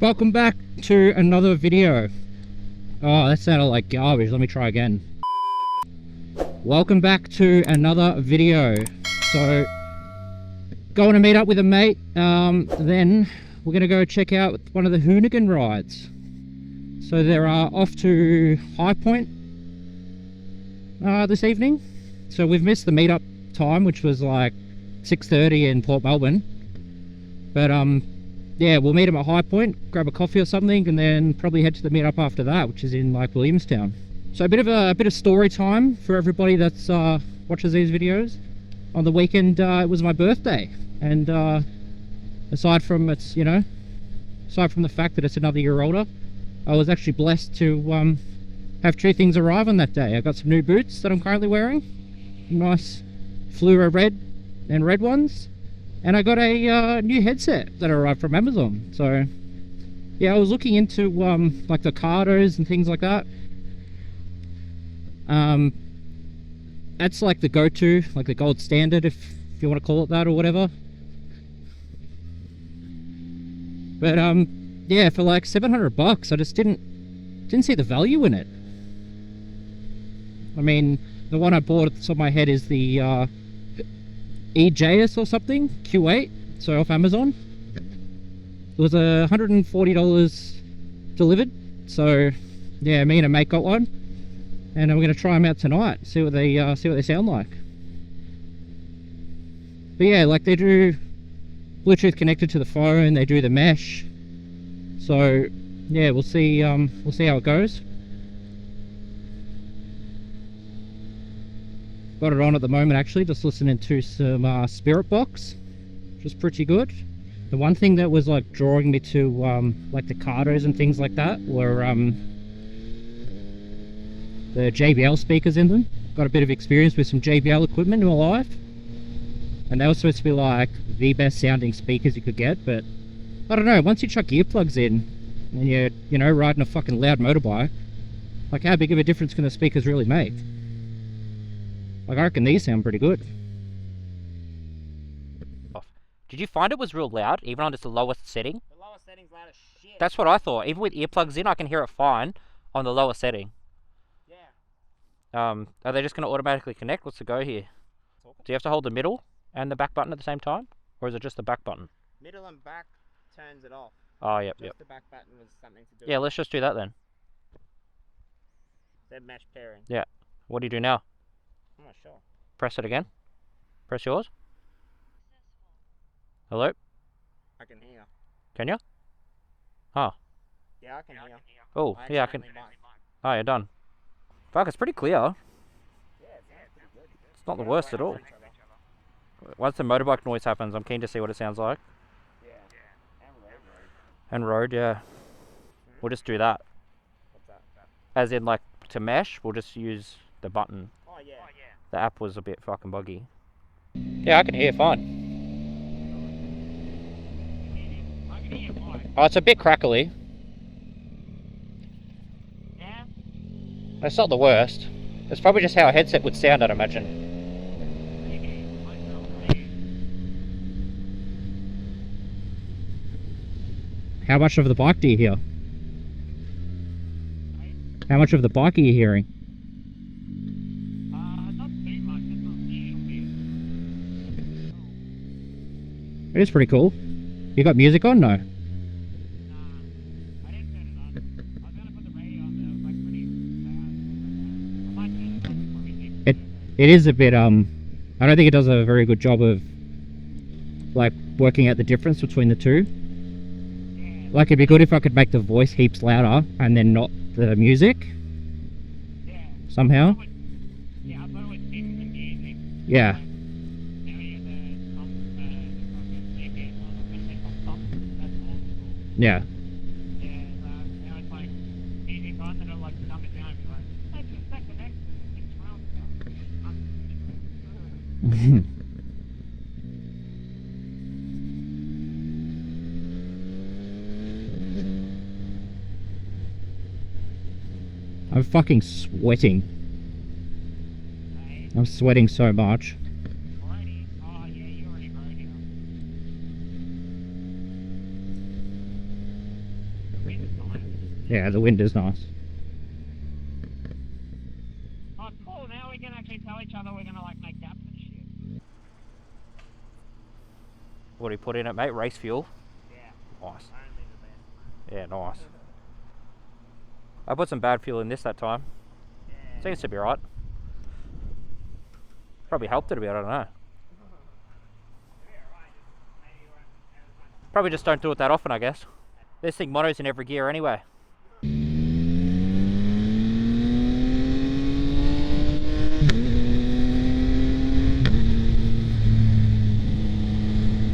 Welcome back to another video. Oh, that sounded like garbage. Let me try again. Welcome back to another video. So, going to meet up with a mate. Then we're going to go check out one of the Hoonigan rides. So they're off to High Point this evening. So we've missed the meetup time, which was like 6:30 in Port Melbourne. But yeah, we'll meet him at High Point, grab a coffee or something, and then probably head to the meetup after that, which is in like Williamstown. So a bit of story time for everybody that's watches these videos. On the weekend, it was my birthday, and aside from the fact that it's another year older, I was actually blessed to have two things arrive on that day. I got some new boots that I'm currently wearing, nice fluoro red and red ones. And I got a new headset that arrived from Amazon. So yeah, I was looking into like the Cardos and things like that. That's like the go-to, like the gold standard, if you want to call it that or whatever. But yeah, for like $700, I just didn't see the value in it. I mean, the one I bought at the top of my head is the EJEAS or something, Q8, so off Amazon. It was $140 delivered, so yeah, me and a mate got one, and we're going to try them out tonight, see what they sound like. But yeah, like they do Bluetooth connected to the phone, they do the mesh, so yeah, we'll see how it goes. Got it on at the moment, actually, just listening to some Spirit Box, which is pretty good. The one thing that was like drawing me to like the Cardos and things like that were the JBL speakers in them. Got a bit of experience with some JBL equipment in my life, and they were supposed to be like the best sounding speakers you could get, but I don't know, once you chuck earplugs in and you're, you know, riding a fucking loud motorbike, like how big of a difference can the speakers really make? Like, I reckon these sound pretty good. Did you find it was real loud, even on just the lowest setting? The lowest setting's loud as shit. That's what I thought. Even with earplugs in, I can hear it fine on the lower setting. Yeah. Are they just going to automatically connect? What's the go here? Do you have to hold the middle and the back button at the same time? Or is it just the back button? Middle and back turns it off. Oh, yep, Just the back button was something to do. Yeah, let's just do that then. They're mesh pairing. Yeah. What do you do now? I'm not sure. Press it again. Press yours. Hello? I can hear. Can you? Oh. Yeah, I can hear. Oh, yeah, I can. Oh, you're done. Fuck, it's pretty clear. Yeah, it's good. It's not the worst at all. Once the motorbike noise happens, I'm keen to see what it sounds like. Yeah. And road, yeah. We'll just do that. What's that? As in, like, to mesh, we'll just use the button. Oh, yeah. The app was a bit fucking buggy. Yeah, I can hear fine. Oh, it's a bit crackly. Yeah? It's not the worst. It's probably just how a headset would sound, I'd imagine. How much of the bike do you hear? How much of the bike are you hearing? Not too much. It is pretty cool. You got music on? No. I didn't turn it on. I was gonna put the radio on there. It was like pretty loud. I might turn it on for music. It is a bit, I don't think it does a very good job of, like, working out the difference between the two. Yeah. Like, it'd be good if I could make the voice heaps louder and then not the music. Yeah. Somehow. Yeah, I thought it was fixed the music. Yeah. Yeah. Now it's like music on and it'll like dumb it down and be like, hey, just back the next 6 rounds now. I'm fucking sweating. I'm sweating so much. Alrighty. Oh yeah, Yeah, the wind is nice. Oh, cool. Now we can actually tell each other we're gonna like make gaps and shit. What do you put in it, mate? Race fuel? Yeah. Nice. Only the best. Yeah, nice. I put some bad fuel in this that time. Yeah. Seems to be right. Probably helped it a bit, I don't know. Probably just don't do it that often, I guess. This thing monos in every gear anyway.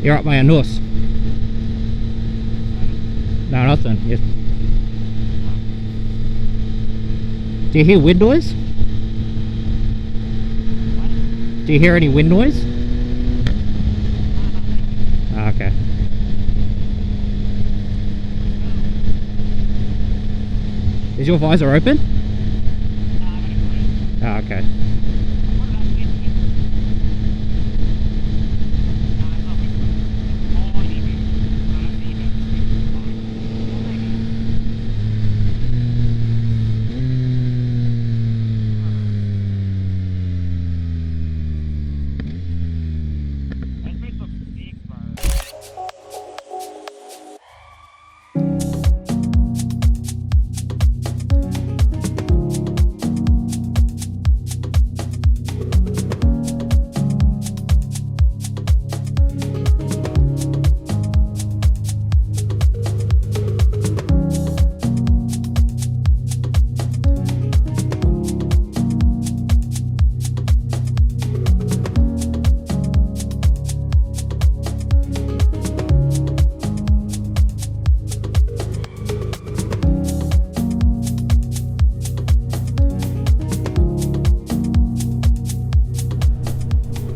You're up by a nose. No, nothing. Yes. Do you hear wind noise? Do you hear any wind noise? Ah, okay. Is your visor open? Ah, okay.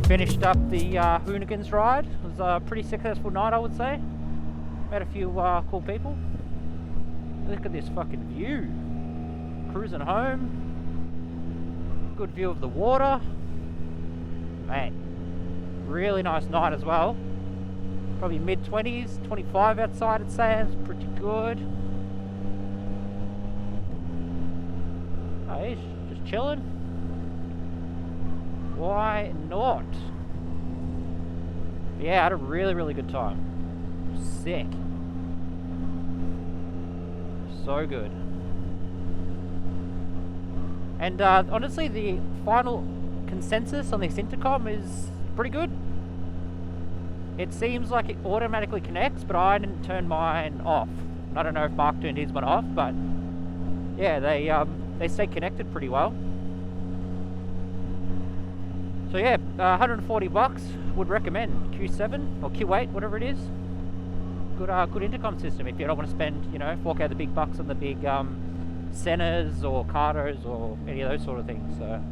Finished up the Hoonigans ride. It was a pretty successful night, I would say. Met a few cool people. Look at this fucking view. Cruising home. Good view of the water. Mate, really nice night as well. Probably mid-20s, 25 outside I'd say. It's pretty good. Oh, he's just chilling. Why not? Yeah, I had a really good time. Sick. So good. And honestly, the final consensus on this intercom is pretty good. It seems like it automatically connects, but I didn't turn mine off. I don't know if Mark turned his one off, but yeah, they stay connected pretty well. So yeah, 140 bucks, would recommend. Q7 or Q8, whatever it is. Good intercom system if you don't want to spend, you know, fork out the big bucks on the big Senas or Carters or any of those sort of things. So